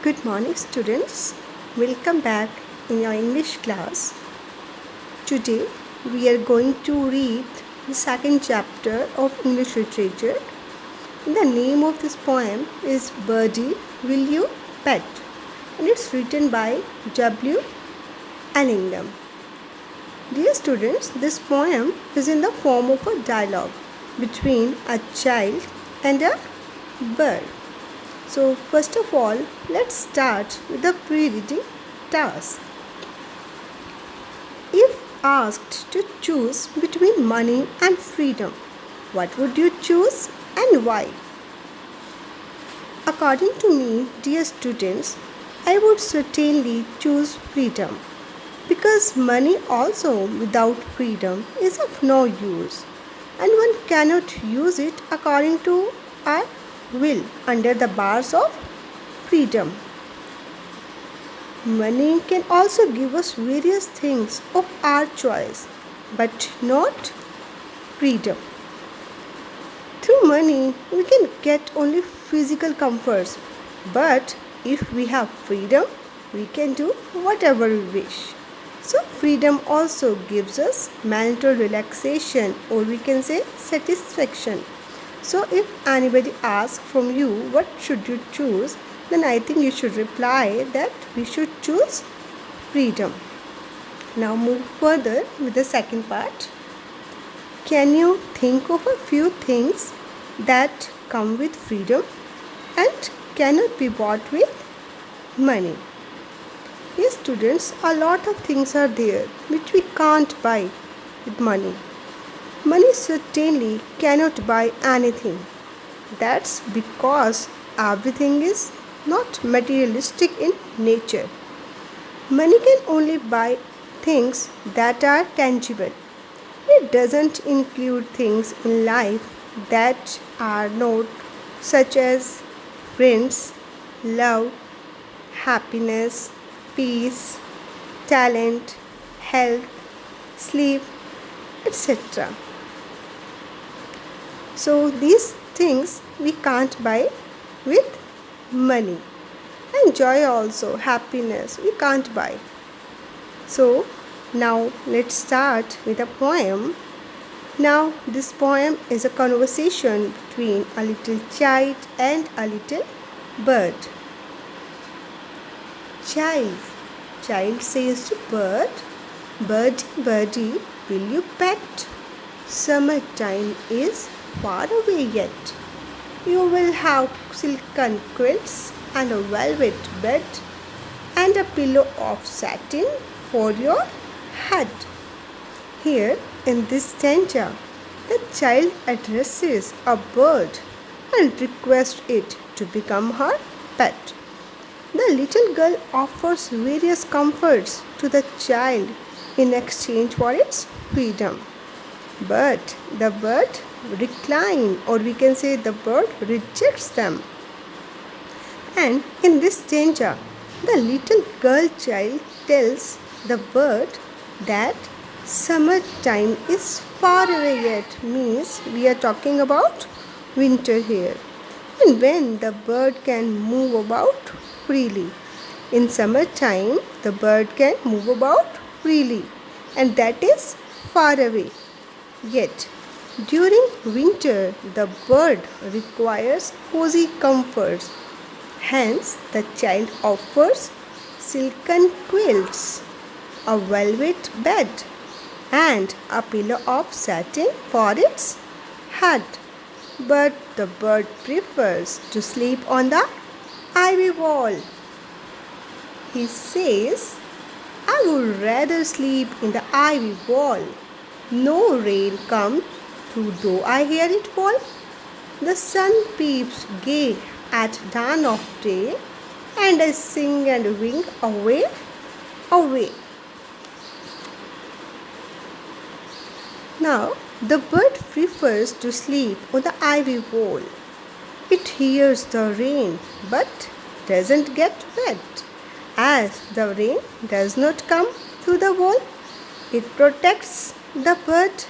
Good morning, students. Welcome back in your English class. Today, we are going to read the second chapter of English literature. The name of this poem is Birdie, Will You Pet? And it's written by W. Anningham. Dear students, this poem is in the form of a dialogue between a child and a bird. So first of all, let's start with the pre-reading task. If asked to choose between money and freedom, what would you choose and why? According to me, dear students, I would certainly choose freedom because money also without freedom is of no use and one cannot use it according to our will under the bars of freedom. Money can also give us various things of our choice, but not freedom. Through money, we can get only physical comforts, but if we have freedom, we can do whatever we wish. So, freedom also gives us mental relaxation, or we can say satisfaction. So if anybody asks from you what should you choose, then I think you should reply that we should choose freedom. Now move further with the second part. Can you think of a few things that come with freedom and cannot be bought with money? Yes, students, a lot of things are there which we can't buy with money. Money certainly cannot buy anything. That's because everything is not materialistic in nature. Money can only buy things that are tangible. It doesn't include things in life that are not, such as friends, love, happiness, peace, talent, health, sleep, etc. So these things we can't buy with money. And joy also, happiness, we can't buy. So now let's start with a poem. Now this poem is a conversation between a little child and a little bird. Child says to bird, Birdie, birdie, will you pet? Summertime is far away yet. You will have silken quilts and a velvet bed and a pillow of satin for your head. Here in this stanza, the child addresses a bird and requests it to become her pet. The little girl offers various comforts to the child in exchange for its freedom. But the bird declines, or we can say the bird rejects them. And in this stanza, the little girl child tells the bird that summertime is far away yet, means we are talking about winter here. And when the bird can move about freely. In summertime, the bird can move about freely, and that is far away. Yet, during winter, the bird requires cozy comforts. Hence, the child offers silken quilts, a velvet bed, and a pillow of satin for its head. But the bird prefers to sleep on the ivy wall. He says, I would rather sleep in the ivy wall. No rain comes through though I hear it fall. The sun peeps gay at dawn of day, and I sing and wink away, away. Now, the bird prefers to sleep on the ivy wall. It hears the rain but doesn't get wet. As the rain does not come through the wall, it protects the bird.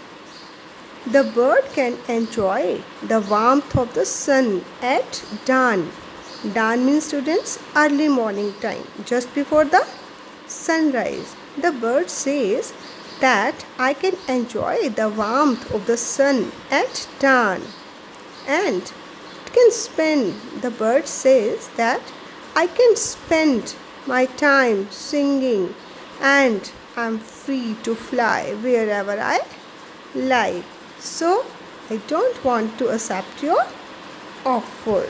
The bird can enjoy the warmth of the sun at dawn Dawn means students early morning time, just before the sunrise. The bird says that I can enjoy the warmth of the sun at dawn and it can spend. The bird says that I can spend my time singing and I'm free to fly wherever I like. So I don't want to accept your offer.